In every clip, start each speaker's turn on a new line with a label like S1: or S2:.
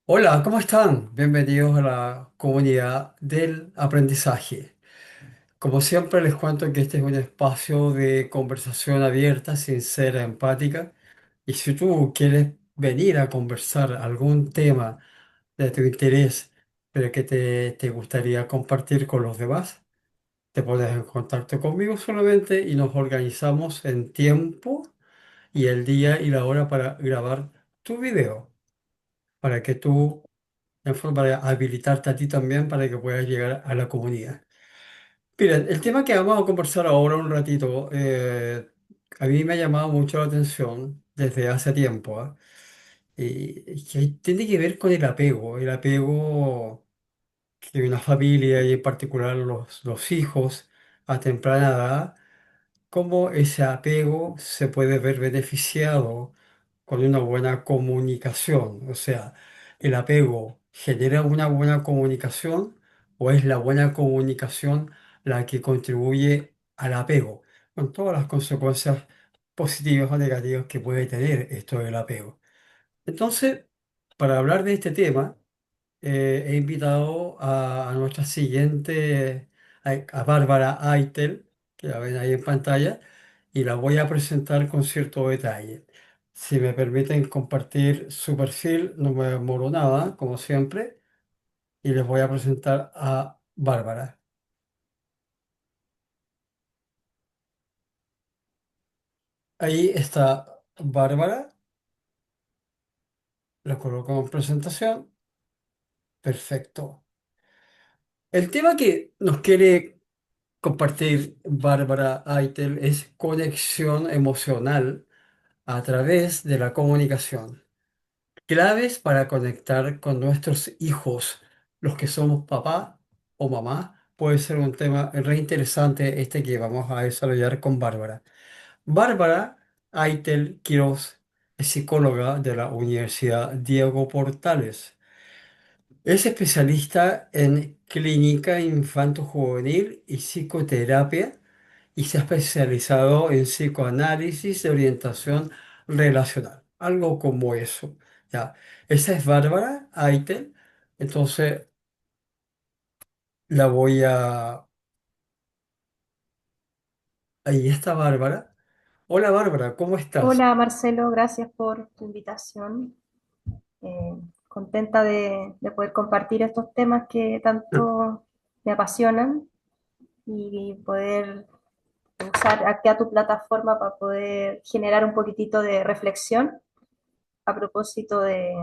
S1: Hola, ¿cómo están? Bienvenidos a la comunidad del aprendizaje. Como siempre les cuento que este es un espacio de conversación abierta, sincera, empática. Y si tú quieres venir a conversar algún tema de tu interés, pero que te gustaría compartir con los demás, te pones en contacto conmigo solamente y nos organizamos en tiempo y el día y la hora para grabar tu video, para que tú en forma de habilitarte a ti también para que puedas llegar a la comunidad. Miren, el tema que vamos a conversar ahora un ratito, a mí me ha llamado mucho la atención desde hace tiempo, ¿ah? Y que tiene que ver con el apego que una familia y en particular los hijos a temprana edad, cómo ese apego se puede ver beneficiado con una buena comunicación. O sea, ¿el apego genera una buena comunicación o es la buena comunicación la que contribuye al apego? Con todas las consecuencias positivas o negativas que puede tener esto del apego. Entonces, para hablar de este tema, he invitado a nuestra siguiente, a Bárbara Aitel, que la ven ahí en pantalla, y la voy a presentar con cierto detalle. Si me permiten compartir su perfil, no me demoro nada, como siempre, y les voy a presentar a Bárbara. Ahí está Bárbara, la coloco en presentación. Perfecto. El tema que nos quiere compartir Bárbara Aitel es conexión emocional a través de la comunicación. Claves para conectar con nuestros hijos, los que somos papá o mamá. Puede ser un tema re interesante este que vamos a desarrollar con Bárbara. Bárbara Aitel Quiroz es psicóloga de la Universidad Diego Portales. Es especialista en clínica infanto-juvenil y psicoterapia y se ha especializado en psicoanálisis de orientación relacional, algo como eso. Ya, esa es Bárbara Aitel, entonces la voy a... Ahí está Bárbara. Hola Bárbara, ¿cómo estás?
S2: Hola Marcelo, gracias por tu invitación. Contenta de poder compartir estos temas que tanto me apasionan y poder usar aquí a tu plataforma para poder generar un poquitito de reflexión a propósito de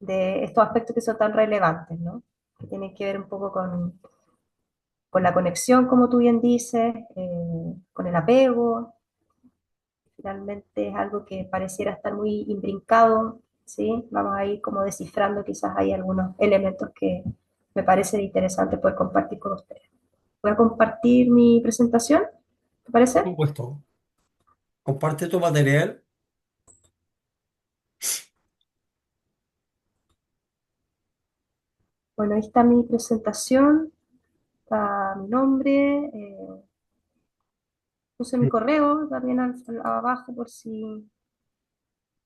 S2: estos aspectos que son tan relevantes, ¿no? Que tienen que ver un poco con la conexión, como tú bien dices, con el apego. Finalmente es algo que pareciera estar muy imbrincado, ¿sí? Vamos a ir como descifrando, quizás hay algunos elementos que me parece interesante poder compartir con ustedes. Voy a compartir mi presentación, ¿te
S1: Por
S2: parece?
S1: supuesto. Comparte tu material.
S2: Bueno, ahí está mi presentación, está mi nombre, puse mi correo también abajo por si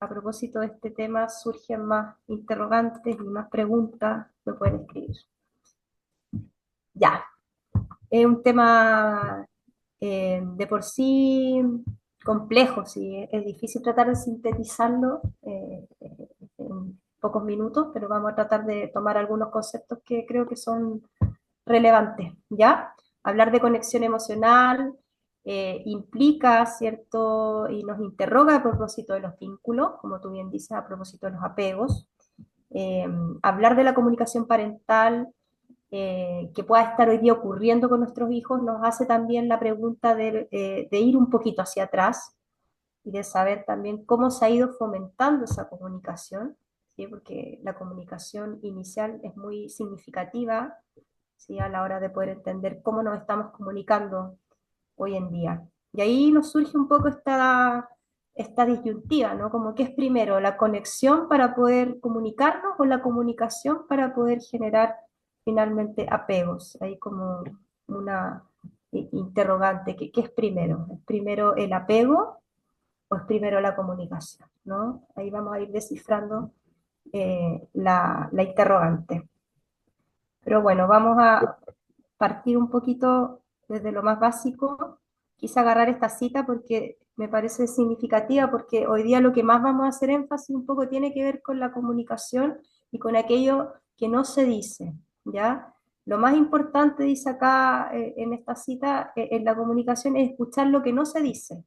S2: a propósito de este tema surgen más interrogantes y más preguntas, me pueden escribir. Ya, es un tema de por sí complejo, sí, es difícil tratar de sintetizarlo en pocos minutos, pero vamos a tratar de tomar algunos conceptos que creo que son relevantes, ¿ya? Hablar de conexión emocional implica, ¿cierto? Y nos interroga a propósito de los vínculos, como tú bien dices, a propósito de los apegos. Eh, Hablar de la comunicación parental que pueda estar hoy día ocurriendo con nuestros hijos, nos hace también la pregunta de ir un poquito hacia atrás y de saber también cómo se ha ido fomentando esa comunicación, ¿sí? Porque la comunicación inicial es muy significativa, ¿sí? A la hora de poder entender cómo nos estamos comunicando hoy en día. Y ahí nos surge un poco esta disyuntiva, ¿no? Como que es primero la conexión para poder comunicarnos o la comunicación para poder generar finalmente apegos. Hay como una interrogante, ¿qué es primero? ¿Es primero el apego o es primero la comunicación? ¿No? Ahí vamos a ir descifrando la interrogante. Pero bueno, vamos a partir un poquito desde lo más básico. Quise agarrar esta cita porque me parece significativa, porque hoy día lo que más vamos a hacer énfasis un poco tiene que ver con la comunicación y con aquello que no se dice, ¿ya? Lo más importante, dice acá en esta cita, en la comunicación es escuchar lo que no se dice,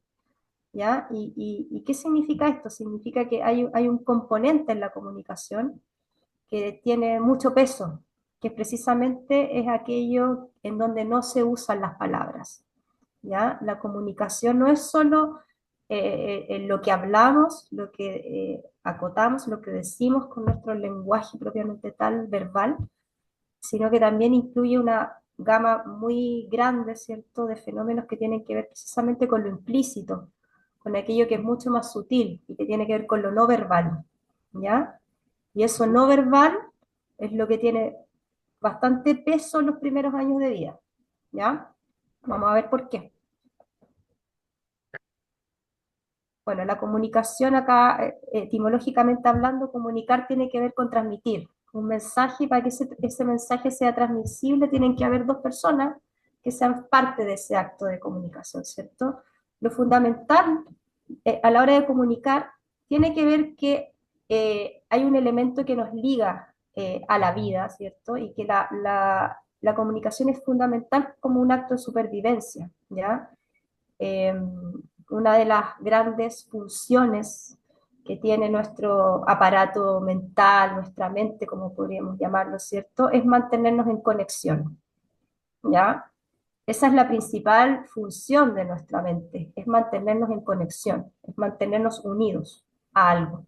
S2: ¿ya? ¿Y qué significa esto? Significa que hay un componente en la comunicación que tiene mucho peso, que precisamente es aquello en donde no se usan las palabras, ¿ya? La comunicación no es solo lo que hablamos, lo que acotamos, lo que decimos con nuestro lenguaje propiamente tal, verbal, sino que también incluye una gama muy grande, ¿cierto?, de fenómenos que tienen que ver precisamente con lo implícito, con aquello que es mucho más sutil y que tiene que ver con lo no verbal, ¿ya? Y eso no verbal es lo que tiene bastante peso en los primeros años de vida, ¿ya? Vamos a ver por qué. Bueno, la comunicación acá, etimológicamente hablando, comunicar tiene que ver con transmitir un mensaje. Y para que ese mensaje sea transmisible tienen que haber dos personas que sean parte de ese acto de comunicación, ¿cierto? Lo fundamental a la hora de comunicar tiene que ver que hay un elemento que nos liga a la vida, ¿cierto? Y que la comunicación es fundamental como un acto de supervivencia, ¿ya? Eh, una de las grandes funciones que tiene nuestro aparato mental, nuestra mente, como podríamos llamarlo, ¿cierto? Es mantenernos en conexión, ¿ya? Esa es la principal función de nuestra mente, es mantenernos en conexión, es mantenernos unidos a algo.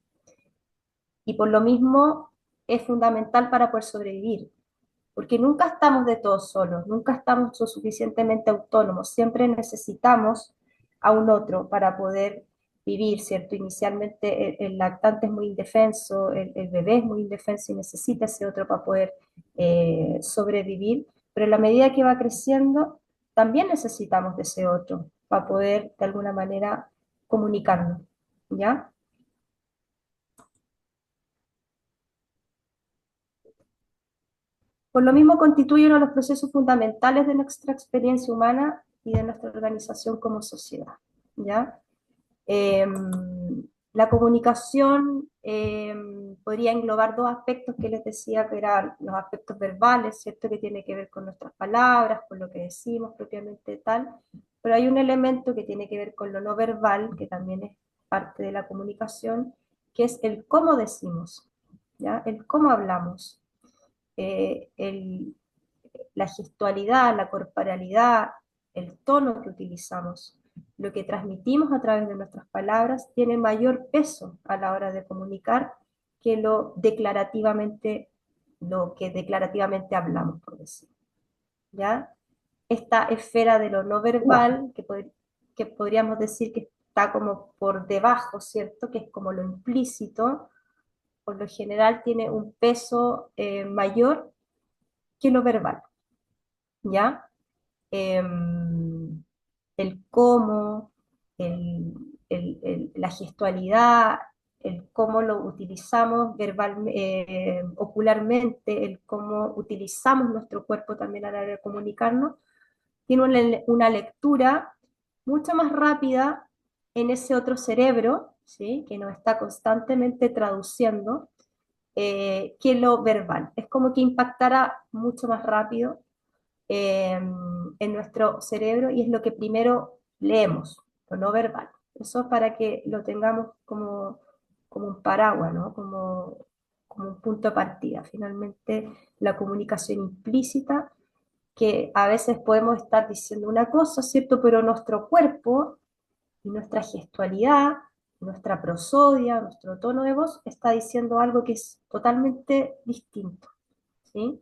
S2: Y por lo mismo es fundamental para poder sobrevivir, porque nunca estamos de todos solos, nunca estamos lo suficientemente autónomos, siempre necesitamos a un otro para poder vivir, ¿cierto? Inicialmente el lactante es muy indefenso, el bebé es muy indefenso y necesita ese otro para poder sobrevivir, pero en la medida que va creciendo, también necesitamos de ese otro para poder de alguna manera comunicarnos, ¿ya? Por lo mismo constituye uno de los procesos fundamentales de nuestra experiencia humana y de nuestra organización como sociedad, ¿ya? Eh, la comunicación podría englobar dos aspectos que les decía que eran los aspectos verbales, ¿cierto? Que tiene que ver con nuestras palabras, con lo que decimos propiamente tal, pero hay un elemento que tiene que ver con lo no verbal, que también es parte de la comunicación, que es el cómo decimos, ¿ya? El cómo hablamos, el, la gestualidad, la corporalidad, el tono que utilizamos, lo que transmitimos a través de nuestras palabras, tiene mayor peso a la hora de comunicar que lo que declarativamente hablamos, por decir. ¿Ya? Esta esfera de lo no verbal, que podríamos decir que está como por debajo, ¿cierto? Que es como lo implícito, por lo general tiene un peso mayor que lo verbal, ¿ya? eh, el cómo, la gestualidad, el cómo lo utilizamos ocularmente, el cómo utilizamos nuestro cuerpo también a la hora de comunicarnos, tiene una lectura mucho más rápida en ese otro cerebro, ¿sí?, que nos está constantemente traduciendo, que lo verbal. Es como que impactara mucho más rápido en nuestro cerebro y es lo que primero leemos, lo no verbal. Eso es para que lo tengamos como un paraguas, ¿no? Como un punto de partida. Finalmente, la comunicación implícita, que a veces podemos estar diciendo una cosa, ¿cierto? Pero nuestro cuerpo y nuestra gestualidad, nuestra prosodia, nuestro tono de voz está diciendo algo que es totalmente distinto, ¿sí?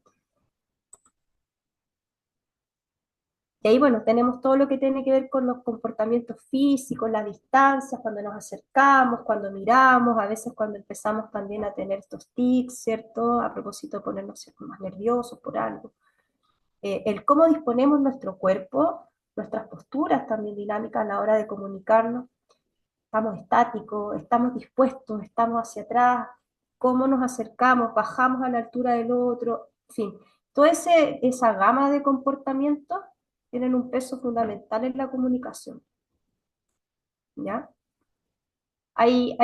S2: Y ahí, bueno, tenemos todo lo que tiene que ver con los comportamientos físicos, las distancias, cuando nos acercamos, cuando miramos, a veces cuando empezamos también a tener estos tics, ¿cierto? A propósito de ponernos más nerviosos por algo. El cómo disponemos nuestro cuerpo, nuestras posturas también dinámicas a la hora de comunicarnos. Estamos estáticos, estamos dispuestos, estamos hacia atrás, cómo nos acercamos, bajamos a la altura del otro, en fin, toda esa gama de comportamientos tienen un peso fundamental en la comunicación, ¿ya? Hay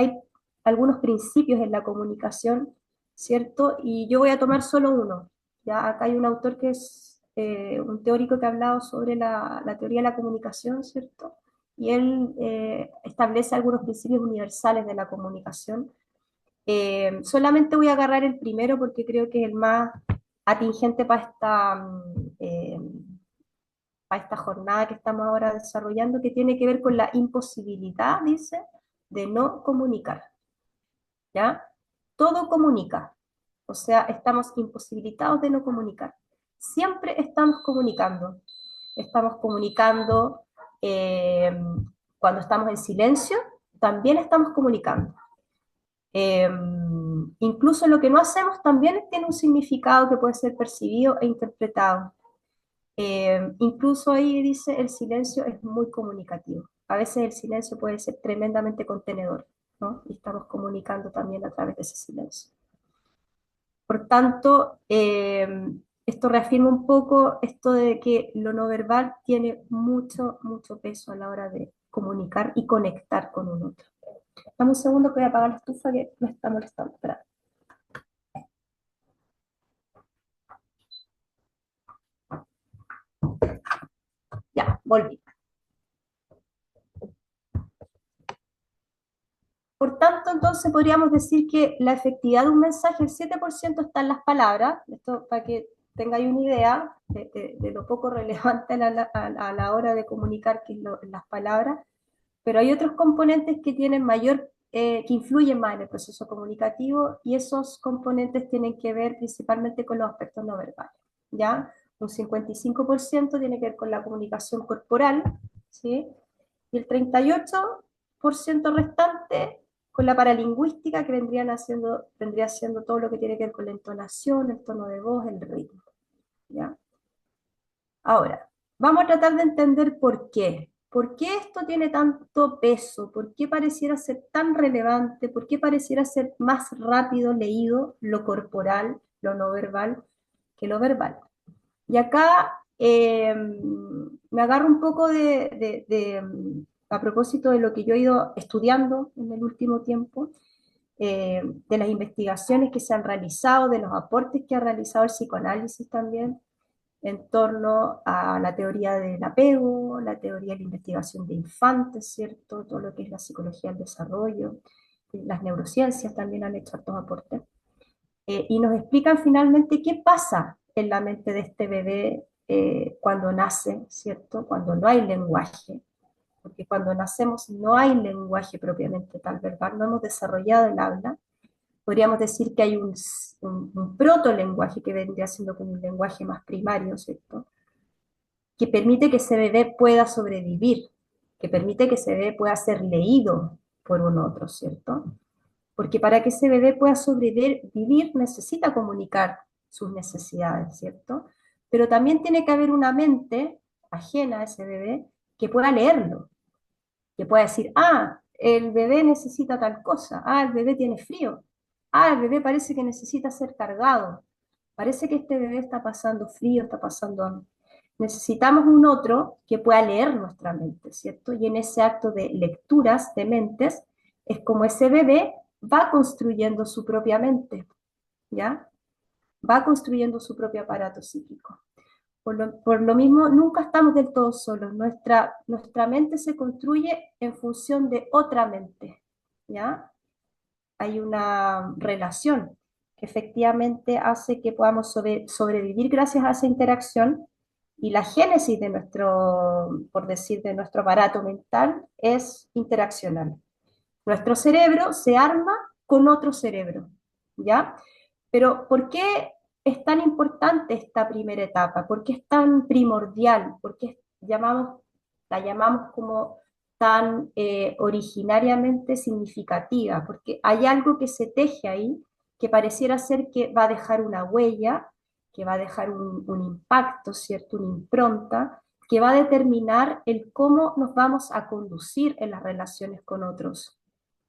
S2: algunos principios en la comunicación, ¿cierto? Y yo voy a tomar solo uno, ¿ya? Acá hay un autor que es un teórico que ha hablado sobre la teoría de la comunicación, ¿cierto? Y él establece algunos principios universales de la comunicación. Solamente voy a agarrar el primero porque creo que es el más atingente para esta jornada que estamos ahora desarrollando, que tiene que ver con la imposibilidad, dice, de no comunicar, ¿ya? Todo comunica, o sea, estamos imposibilitados de no comunicar. Siempre estamos comunicando eh, cuando estamos en silencio, también estamos comunicando. Eh, Incluso lo que no hacemos también tiene un significado que puede ser percibido e interpretado. Incluso ahí dice el silencio es muy comunicativo. A veces el silencio puede ser tremendamente contenedor, ¿no? Y estamos comunicando también a través de ese silencio. Por tanto, esto reafirma un poco esto de que lo no verbal tiene mucho, mucho peso a la hora de comunicar y conectar con un otro. Dame un segundo que voy a apagar la estufa que me está molestando. Espera. Ya, volví. Por tanto, entonces podríamos decir que la efectividad de un mensaje, el 7% está en las palabras, esto para que tengáis una idea de lo poco relevante a la hora de comunicar, que es las palabras, pero hay otros componentes que tienen que influyen más en el proceso comunicativo, y esos componentes tienen que ver principalmente con los aspectos no verbales, ¿ya? Un 55% tiene que ver con la comunicación corporal, ¿sí? Y el 38% restante con la paralingüística, que vendría siendo todo lo que tiene que ver con la entonación, el tono de voz, el ritmo, ¿ya? Ahora, vamos a tratar de entender por qué. ¿Por qué esto tiene tanto peso? ¿Por qué pareciera ser tan relevante? ¿Por qué pareciera ser más rápido leído lo corporal, lo no verbal, que lo verbal? Y acá me agarro un poco a propósito de lo que yo he ido estudiando en el último tiempo, de las investigaciones que se han realizado, de los aportes que ha realizado el psicoanálisis también en torno a la teoría del apego, la teoría de la investigación de infantes, ¿cierto? Todo lo que es la psicología del desarrollo, las neurociencias también han hecho estos aportes. Y nos explican finalmente qué pasa en la mente de este bebé cuando nace, ¿cierto? Cuando no hay lenguaje, porque cuando nacemos no hay lenguaje propiamente tal, ¿verdad? No hemos desarrollado el habla. Podríamos decir que hay un proto-lenguaje que vendría siendo como un lenguaje más primario, ¿cierto? Que permite que ese bebé pueda sobrevivir, que permite que ese bebé pueda ser leído por un otro, ¿cierto? Porque para que ese bebé pueda sobrevivir necesita comunicar sus necesidades, ¿cierto? Pero también tiene que haber una mente ajena a ese bebé que pueda leerlo, que pueda decir, ah, el bebé necesita tal cosa, ah, el bebé tiene frío, ah, el bebé parece que necesita ser cargado, parece que este bebé está pasando frío, está pasando hambre. Necesitamos un otro que pueda leer nuestra mente, ¿cierto? Y en ese acto de lecturas de mentes es como ese bebé va construyendo su propia mente, ¿ya? Va construyendo su propio aparato psíquico. Por lo mismo, nunca estamos del todo solos. Nuestra mente se construye en función de otra mente, ¿ya? Hay una relación que efectivamente hace que podamos sobrevivir gracias a esa interacción, y la génesis de por decir, de nuestro aparato mental es interaccional. Nuestro cerebro se arma con otro cerebro, ¿ya? Pero ¿por qué es tan importante esta primera etapa? ¿Por qué es tan primordial? ¿Por qué la llamamos como tan originariamente significativa? Porque hay algo que se teje ahí que pareciera ser que va a dejar una huella, que va a dejar un impacto, ¿cierto? Una impronta, que va a determinar el cómo nos vamos a conducir en las relaciones con otros.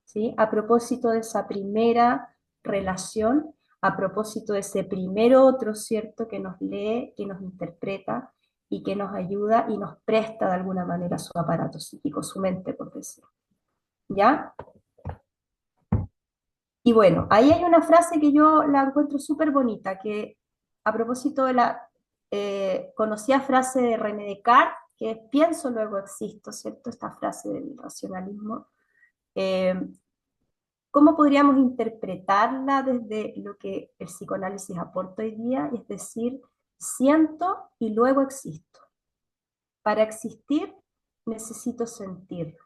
S2: ¿Sí? A propósito de esa primera relación a propósito de ese primer otro, ¿cierto? Que nos lee, que nos interpreta y que nos ayuda y nos presta de alguna manera su aparato psíquico, su mente, por decir. ¿Ya? Y bueno, ahí hay una frase que yo la encuentro súper bonita, que a propósito de la conocida frase de René Descartes, que es pienso, luego existo, ¿cierto? Esta frase del racionalismo. Eh, ¿Cómo podríamos interpretarla desde lo que el psicoanálisis aporta hoy día? Es decir, siento y luego existo. Para existir necesito sentir.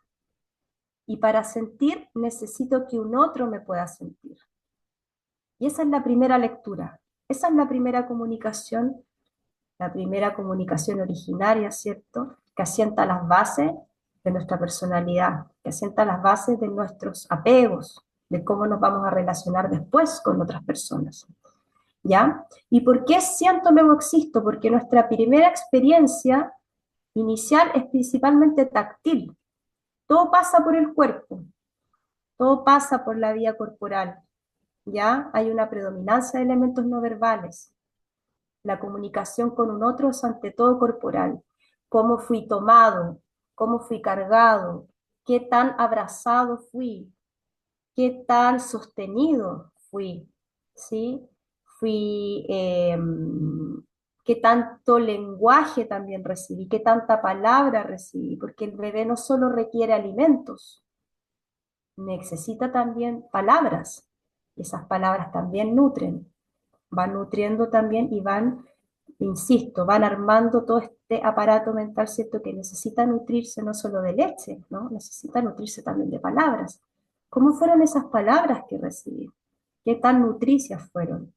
S2: Y para sentir necesito que un otro me pueda sentir. Y esa es la primera lectura. Esa es la primera comunicación originaria, ¿cierto? Que asienta las bases de nuestra personalidad, que asienta las bases de nuestros apegos, de cómo nos vamos a relacionar después con otras personas. ¿Ya? ¿Y por qué siento luego existo? Porque nuestra primera experiencia inicial es principalmente táctil. Todo pasa por el cuerpo, todo pasa por la vía corporal. ¿Ya? Hay una predominancia de elementos no verbales. La comunicación con un otro es ante todo corporal. Cómo fui tomado, cómo fui cargado, qué tan abrazado fui, qué tan sostenido fui, ¿sí? Fui, qué tanto lenguaje también recibí, qué tanta palabra recibí, porque el bebé no solo requiere alimentos, necesita también palabras. Esas palabras también nutren, van nutriendo también y van, insisto, van armando todo este aparato mental, ¿cierto? Que necesita nutrirse no solo de leche, ¿no? Necesita nutrirse también de palabras. ¿Cómo fueron esas palabras que recibí? ¿Qué tan nutricias fueron?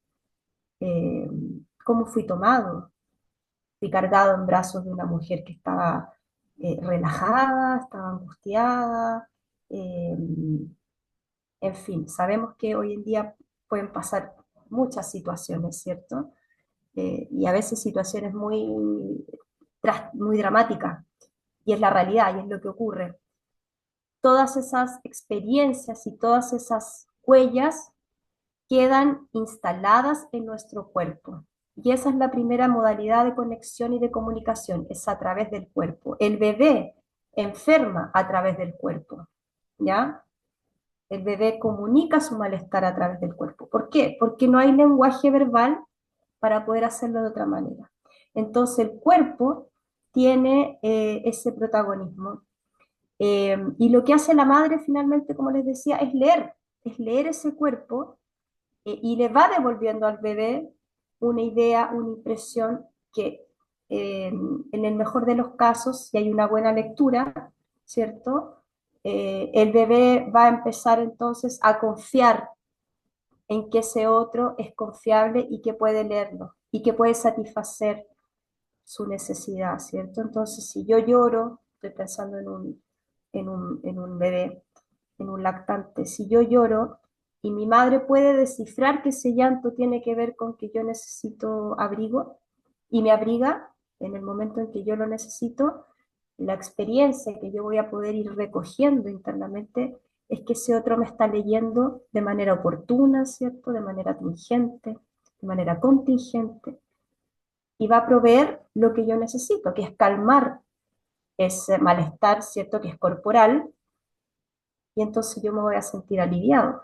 S2: Eh, ¿Cómo fui tomado? Fui cargado en brazos de una mujer que estaba relajada, estaba angustiada, eh, en fin, sabemos que hoy en día pueden pasar muchas situaciones, ¿cierto? Y a veces situaciones muy dramáticas, y es la realidad, y es lo que ocurre. Todas esas experiencias y todas esas huellas quedan instaladas en nuestro cuerpo. Y esa es la primera modalidad de conexión y de comunicación, es a través del cuerpo. El bebé enferma a través del cuerpo, ¿ya? El bebé comunica su malestar a través del cuerpo. ¿Por qué? Porque no hay lenguaje verbal para poder hacerlo de otra manera. Entonces el cuerpo tiene ese protagonismo. Y lo que hace la madre finalmente, como les decía, es leer ese cuerpo y le va devolviendo al bebé una idea, una impresión que en el mejor de los casos, si hay una buena lectura, ¿cierto? El bebé va a empezar entonces a confiar en que ese otro es confiable y que puede leerlo y que puede satisfacer su necesidad, ¿cierto? Entonces, si yo lloro, estoy pensando en un bebé, en un lactante, si yo lloro y mi madre puede descifrar que ese llanto tiene que ver con que yo necesito abrigo y me abriga en el momento en que yo lo necesito, la experiencia que yo voy a poder ir recogiendo internamente es que ese otro me está leyendo de manera oportuna, ¿cierto? De manera tingente, de manera contingente, y va a proveer lo que yo necesito, que es calmar ese malestar, ¿cierto? Que es corporal, y entonces yo me voy a sentir aliviado,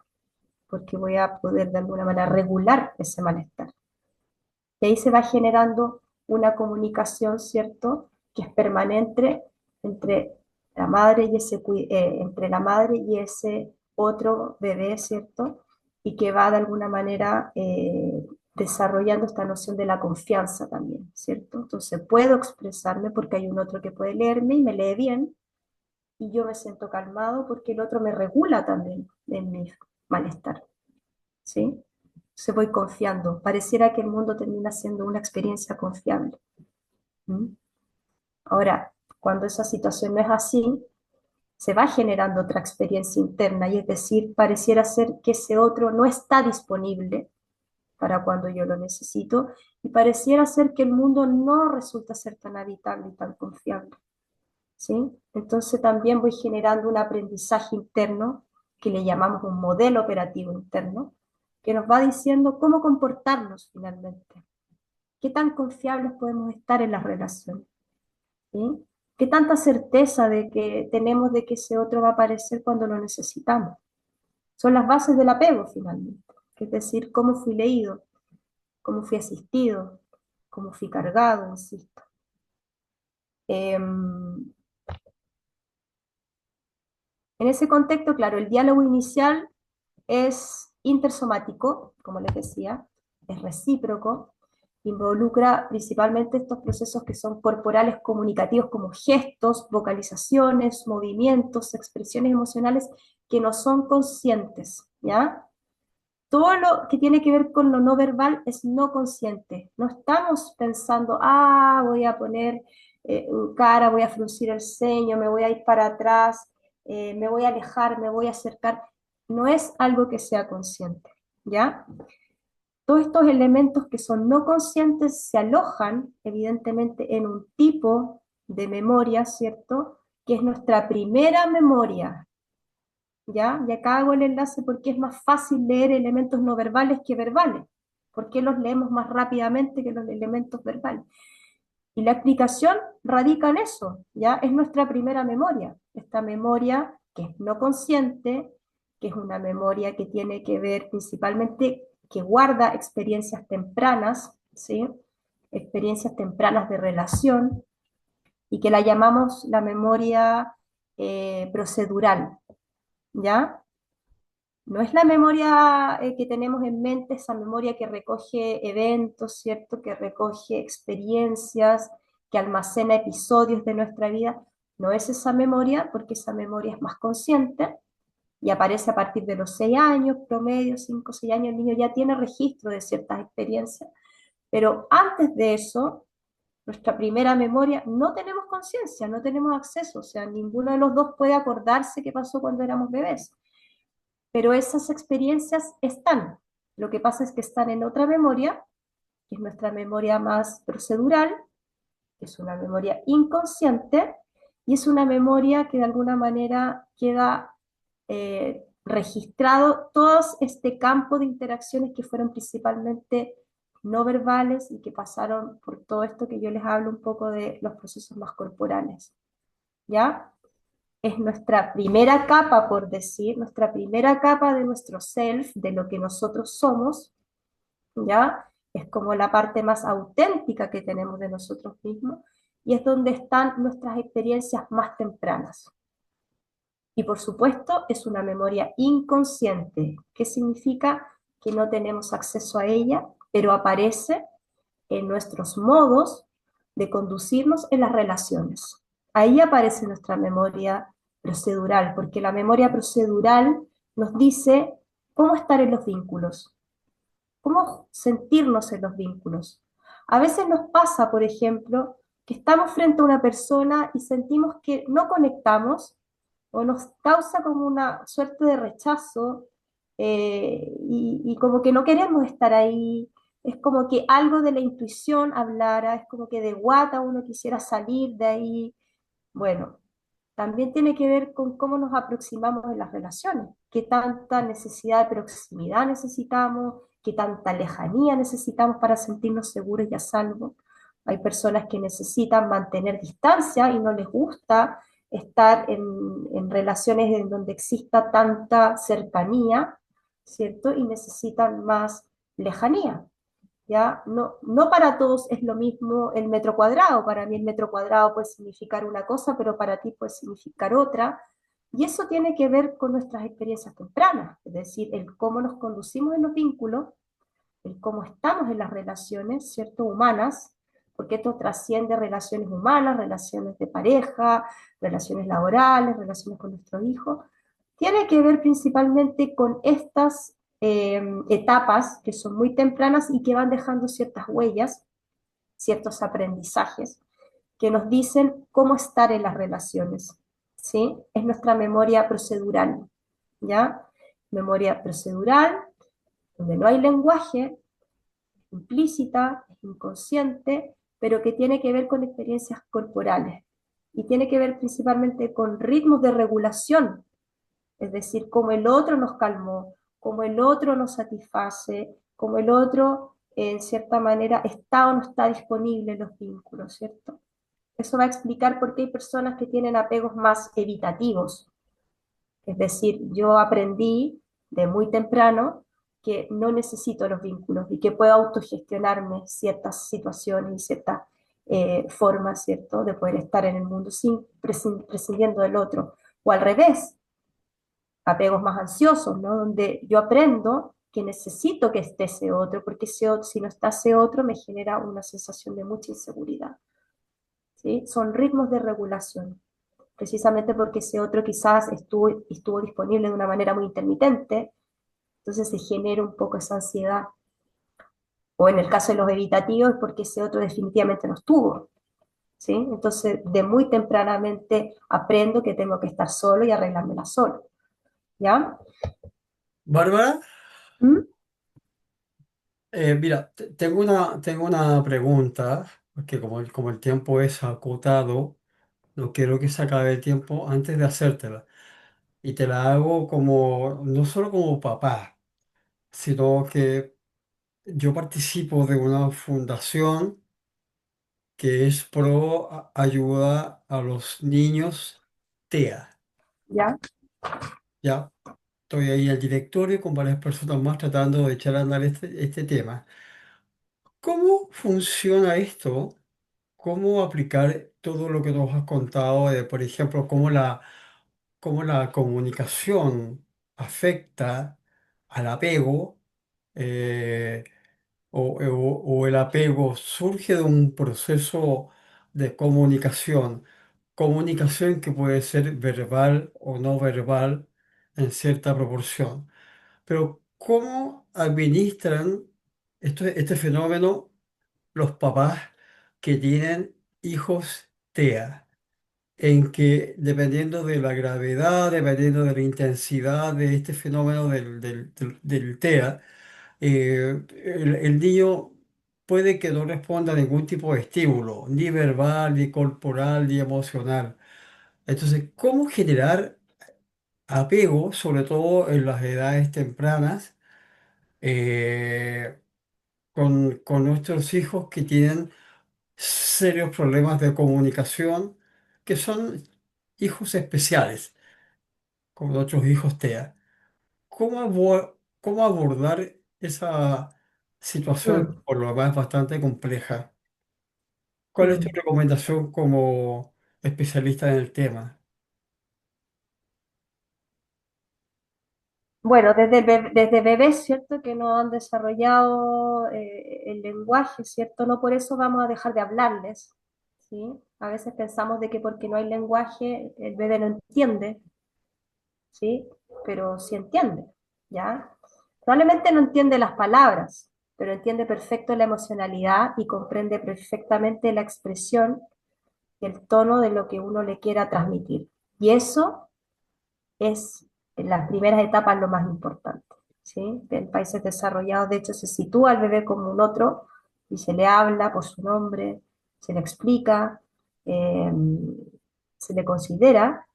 S2: porque voy a poder de alguna manera regular ese malestar. Y ahí se va generando una comunicación, ¿cierto? Que es permanente entre la madre y entre la madre y ese otro bebé, ¿cierto? Y que va de alguna manera desarrollando esta noción de la confianza también, ¿cierto? Entonces puedo expresarme porque hay un otro que puede leerme y me lee bien, y yo me siento calmado porque el otro me regula también en mi malestar, ¿sí? Se voy confiando. Pareciera que el mundo termina siendo una experiencia confiable. ¿Mm? Ahora, cuando esa situación no es así, se va generando otra experiencia interna, y es decir, pareciera ser que ese otro no está disponible para cuando yo lo necesito, y pareciera ser que el mundo no resulta ser tan habitable y tan confiable, ¿sí? Entonces también voy generando un aprendizaje interno que le llamamos un modelo operativo interno, que nos va diciendo cómo comportarnos finalmente, qué tan confiables podemos estar en las relaciones, ¿sí? ¿Qué tanta certeza de que tenemos de que ese otro va a aparecer cuando lo necesitamos? Son las bases del apego finalmente, es decir, cómo fui leído, cómo fui asistido, cómo fui cargado, insisto. En ese contexto, claro, el diálogo inicial es intersomático, como les decía, es recíproco, involucra principalmente estos procesos que son corporales comunicativos como gestos, vocalizaciones, movimientos, expresiones emocionales que no son conscientes, ¿ya? Todo lo que tiene que ver con lo no verbal es no consciente. No estamos pensando, voy a poner cara, voy a fruncir el ceño, me voy a ir para atrás, me voy a alejar, me voy a acercar. No es algo que sea consciente, ¿ya? Todos estos elementos que son no conscientes se alojan, evidentemente, en un tipo de memoria, ¿cierto? Que es nuestra primera memoria, ¿ya? Y acá hago el enlace porque es más fácil leer elementos no verbales que verbales, porque los leemos más rápidamente que los elementos verbales. Y la explicación radica en eso, ¿ya? Es nuestra primera memoria, esta memoria que es no consciente, que es una memoria que tiene que ver principalmente, que guarda experiencias tempranas, ¿sí? Experiencias tempranas de relación, y que la llamamos la memoria procedural, ¿ya? No es la memoria que tenemos en mente, esa memoria que recoge eventos, ¿cierto? Que recoge experiencias, que almacena episodios de nuestra vida. No es esa memoria, porque esa memoria es más consciente y aparece a partir de los 6 años, promedio, 5 o 6 años, el niño ya tiene registro de ciertas experiencias. Pero antes de eso, nuestra primera memoria, no tenemos conciencia, no tenemos acceso, o sea, ninguno de los dos puede acordarse qué pasó cuando éramos bebés, pero esas experiencias están. Lo que pasa es que están en otra memoria, que es nuestra memoria más procedural, que es una memoria inconsciente, y es una memoria que de alguna manera queda registrado todo este campo de interacciones que fueron principalmente no verbales y que pasaron por todo esto que yo les hablo un poco de los procesos más corporales. ¿Ya? Es nuestra primera capa, por decir, nuestra primera capa de nuestro self, de lo que nosotros somos, ¿ya? Es como la parte más auténtica que tenemos de nosotros mismos y es donde están nuestras experiencias más tempranas. Y por supuesto es una memoria inconsciente, que significa que no tenemos acceso a ella, pero aparece en nuestros modos de conducirnos en las relaciones. Ahí aparece nuestra memoria procedural, porque la memoria procedural nos dice cómo estar en los vínculos, cómo sentirnos en los vínculos. A veces nos pasa, por ejemplo, que estamos frente a una persona y sentimos que no conectamos o nos causa como una suerte de rechazo y como que no queremos estar ahí. Es como que algo de la intuición hablara, es como que de guata uno quisiera salir de ahí. Bueno, también tiene que ver con cómo nos aproximamos en las relaciones, qué tanta necesidad de proximidad necesitamos, qué tanta lejanía necesitamos para sentirnos seguros y a salvo. Hay personas que necesitan mantener distancia y no les gusta estar en relaciones en donde exista tanta cercanía, ¿cierto? Y necesitan más lejanía. ¿Ya? No, no para todos es lo mismo el metro cuadrado. Para mí el metro cuadrado puede significar una cosa, pero para ti puede significar otra. Y eso tiene que ver con nuestras experiencias tempranas, es decir, el cómo nos conducimos en los vínculos, el cómo estamos en las relaciones, ¿cierto? Humanas, porque esto trasciende relaciones humanas, relaciones de pareja, relaciones laborales, relaciones con nuestros hijos. Tiene que ver principalmente con estas etapas que son muy tempranas y que van dejando ciertas huellas, ciertos aprendizajes, que nos dicen cómo estar en las relaciones, ¿sí? Es nuestra memoria procedural, ¿ya? Memoria procedural, donde no hay lenguaje, implícita, inconsciente, pero que tiene que ver con experiencias corporales y tiene que ver principalmente con ritmos de regulación, es decir, cómo el otro nos calmó, cómo el otro nos satisface, cómo el otro, en cierta manera, está o no está disponible en los vínculos, ¿cierto? Eso va a explicar por qué hay personas que tienen apegos más evitativos. Es decir, yo aprendí de muy temprano que no necesito los vínculos y que puedo autogestionarme ciertas situaciones y ciertas formas, ¿cierto?, de poder estar en el mundo sin prescindiendo del otro. O al revés, apegos más ansiosos, ¿no? Donde yo aprendo que necesito que esté ese otro, porque si no está ese otro me genera una sensación de mucha inseguridad, ¿sí? Son ritmos de regulación, precisamente porque ese otro quizás estuvo disponible de una manera muy intermitente, entonces se genera un poco esa ansiedad. O en el caso de los evitativos, es porque ese otro definitivamente no estuvo, ¿sí? Entonces, de muy tempranamente aprendo que tengo que estar solo y arreglármela solo, ¿ya?
S1: Bárbara,
S2: ¿Mm?
S1: mira, tengo una pregunta, porque como el tiempo es acotado, no quiero que se acabe el tiempo antes de hacértela. Y te la hago como, no solo como papá, sino que yo participo de una fundación que es pro ayuda a los niños TEA.
S2: ¿Ya?
S1: Ya estoy ahí en el directorio con varias personas más tratando de echar a andar este tema. ¿Cómo funciona esto? ¿Cómo aplicar todo lo que nos has contado de, por ejemplo, cómo la comunicación afecta al apego? eh, o el apego surge de un proceso de comunicación que puede ser verbal o no verbal en cierta proporción. Pero ¿cómo administran este fenómeno los papás que tienen hijos TEA? En que dependiendo de la gravedad, dependiendo de la intensidad de este fenómeno del TEA, el niño puede que no responda a ningún tipo de estímulo, ni verbal, ni corporal, ni emocional. Entonces, ¿cómo generar apego, sobre todo en las edades tempranas, eh, con nuestros hijos que tienen serios problemas de comunicación, que son hijos especiales, como otros hijos TEA? ¿Cómo abordar esa situación,
S2: Mm,
S1: por lo demás bastante compleja? ¿Cuál es tu
S2: mm.
S1: recomendación como especialista en el tema?
S2: Bueno, desde bebés, ¿cierto? Que no han desarrollado el lenguaje, ¿cierto? No por eso vamos a dejar de hablarles, ¿sí? A veces pensamos de que porque no hay lenguaje, el bebé no entiende, ¿sí? Pero sí entiende, ¿ya? Probablemente no entiende las palabras, pero entiende perfecto la emocionalidad y comprende perfectamente la expresión y el tono de lo que uno le quiera transmitir. Y eso es en las primeras etapas lo más importante, ¿sí? En países desarrollados, de hecho, se sitúa al bebé como un otro y se le habla por su nombre, se le explica, eh, se le considera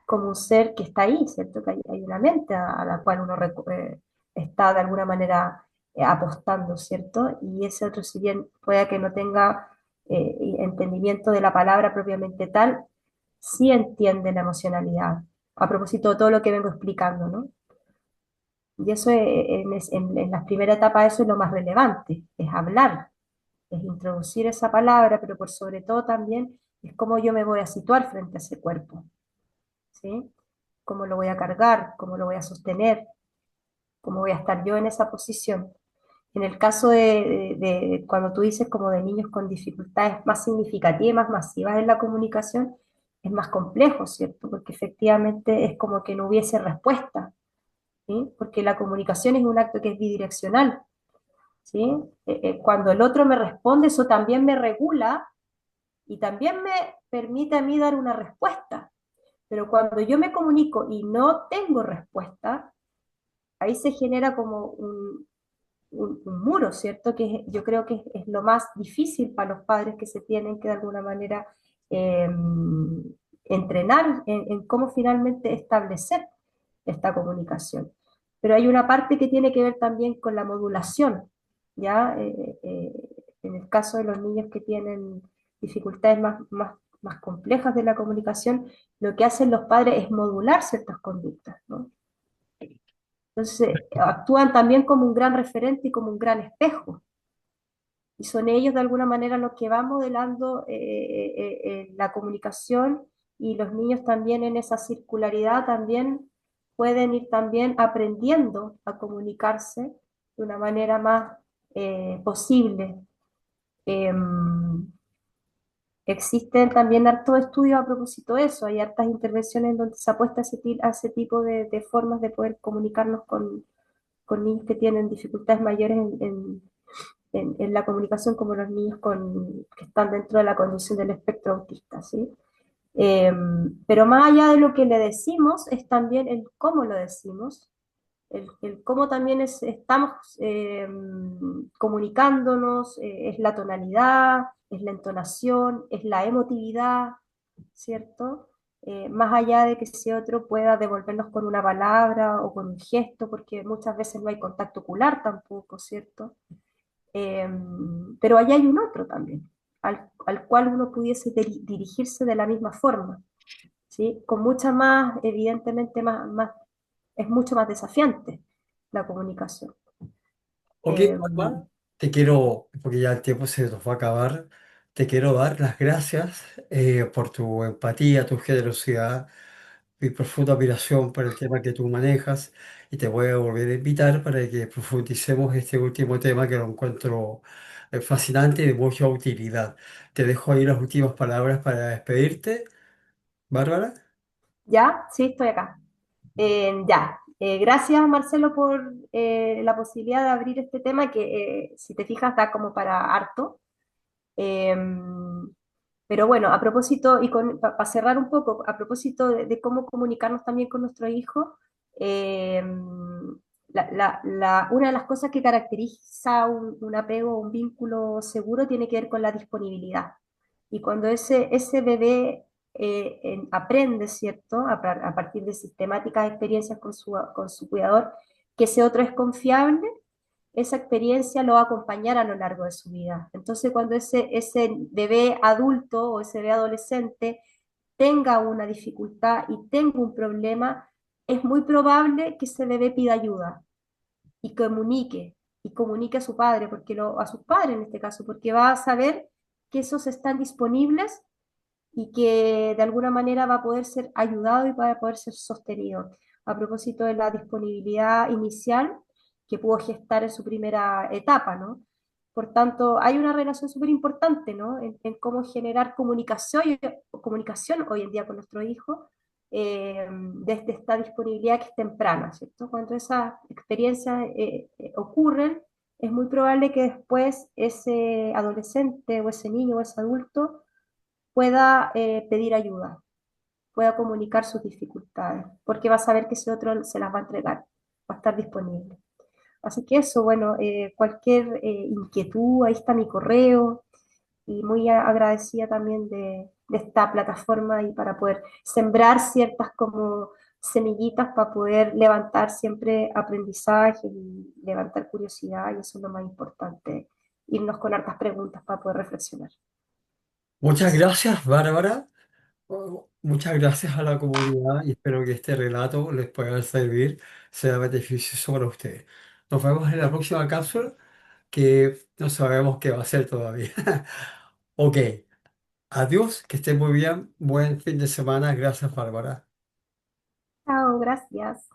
S2: como un ser que está ahí, ¿cierto? Que hay una mente a la cual uno está de alguna manera apostando, ¿cierto? Y ese otro, si bien pueda que no tenga entendimiento de la palabra propiamente tal, sí entiende la emocionalidad, a propósito de todo lo que vengo explicando, ¿no? Y eso en las primeras etapas eso es lo más relevante, es hablar, es introducir esa palabra, pero por sobre todo también es cómo yo me voy a situar frente a ese cuerpo, ¿sí? Cómo lo voy a cargar, cómo lo voy a sostener, cómo voy a estar yo en esa posición. En el caso de cuando tú dices como de niños con dificultades más significativas y más masivas en la comunicación, es más complejo, ¿cierto? Porque efectivamente es como que no hubiese respuesta, ¿sí? Porque la comunicación es un acto que es bidireccional, ¿sí? Cuando el otro me responde, eso también me regula y también me permite a mí dar una respuesta. Pero cuando yo me comunico y no tengo respuesta, ahí se genera como un muro, ¿cierto? Yo creo que es lo más difícil para los padres que se tienen que de alguna manera eh, entrenar en cómo finalmente establecer esta comunicación. Pero hay una parte que tiene que ver también con la modulación, ¿ya? En el caso de los niños que tienen dificultades más complejas de la comunicación, lo que hacen los padres es modular ciertas conductas, ¿no? Entonces, actúan también como un gran referente y como un gran espejo. Y son ellos de alguna manera los que van modelando la comunicación, y los niños también en esa circularidad también pueden ir también aprendiendo a comunicarse de una manera más posible. Em, Existen también hartos estudios a propósito de eso, hay hartas intervenciones donde se apuesta a ese tipo de formas de poder comunicarnos con niños que tienen dificultades mayores en la comunicación, como los niños que están dentro de la condición del espectro autista, ¿sí? Eh, pero más allá de lo que le decimos, es también el cómo lo decimos, el cómo también estamos comunicándonos, es la tonalidad, es la entonación, es la emotividad, ¿cierto? Más allá de que ese otro pueda devolvernos con una palabra o con un gesto, porque muchas veces no hay contacto ocular tampoco, ¿cierto? Eh, pero allá hay un otro también, al cual uno pudiese dirigirse de la misma forma, ¿sí? Con mucha más, evidentemente, es mucho más desafiante la comunicación.
S1: Ok,
S2: Eh,
S1: Juanma, te quiero, porque ya el tiempo se nos va a acabar, te quiero dar las gracias por tu empatía, tu generosidad, mi profunda admiración por el tema que tú manejas, y te voy a volver a invitar para que profundicemos este último tema que lo encuentro fascinante y de mucha utilidad. Te dejo ahí las últimas palabras para despedirte, Bárbara.
S2: ¿Ya? Sí, estoy acá. Ya. Gracias, Marcelo, por la posibilidad de abrir este tema que, si te fijas, da como para harto. Eh, pero bueno, a propósito, y para cerrar un poco, a propósito de cómo comunicarnos también con nuestro hijo, eh, una de las cosas que caracteriza un apego, un vínculo seguro, tiene que ver con la disponibilidad. Y cuando ese bebé aprende, ¿cierto?, a partir de sistemáticas experiencias con su cuidador, que ese otro es confiable, esa experiencia lo va a acompañar a lo largo de su vida. Entonces, cuando ese bebé adulto o ese bebé adolescente tenga una dificultad y tenga un problema, es muy probable que ese bebé pida ayuda y comunique a su padre, a sus padres en este caso, porque va a saber que esos están disponibles y que de alguna manera va a poder ser ayudado y va a poder ser sostenido. A propósito de la disponibilidad inicial que pudo gestar en su primera etapa, ¿no? Por tanto, hay una relación súper importante, ¿no? En cómo generar comunicación hoy en día con nuestro hijo, desde esta disponibilidad que es temprana, ¿cierto? Cuando esas experiencias ocurren, es muy probable que después ese adolescente o ese niño o ese adulto pueda pedir ayuda, pueda comunicar sus dificultades, porque va a saber que ese otro se las va a entregar, va a estar disponible. Así que eso, bueno, cualquier inquietud, ahí está mi correo, y muy agradecida también de esta plataforma y para poder sembrar ciertas como semillitas para poder levantar siempre aprendizaje y levantar curiosidad, y eso es lo más importante, irnos con hartas preguntas para poder reflexionar.
S1: Muchas gracias, Bárbara. Muchas gracias a la comunidad, y espero que este relato les pueda servir, sea beneficioso para ustedes. Nos vemos en la próxima cápsula, que no sabemos qué va a ser todavía. Ok, adiós, que estén muy bien. Buen fin de semana. Gracias, Bárbara.
S2: Chao, gracias.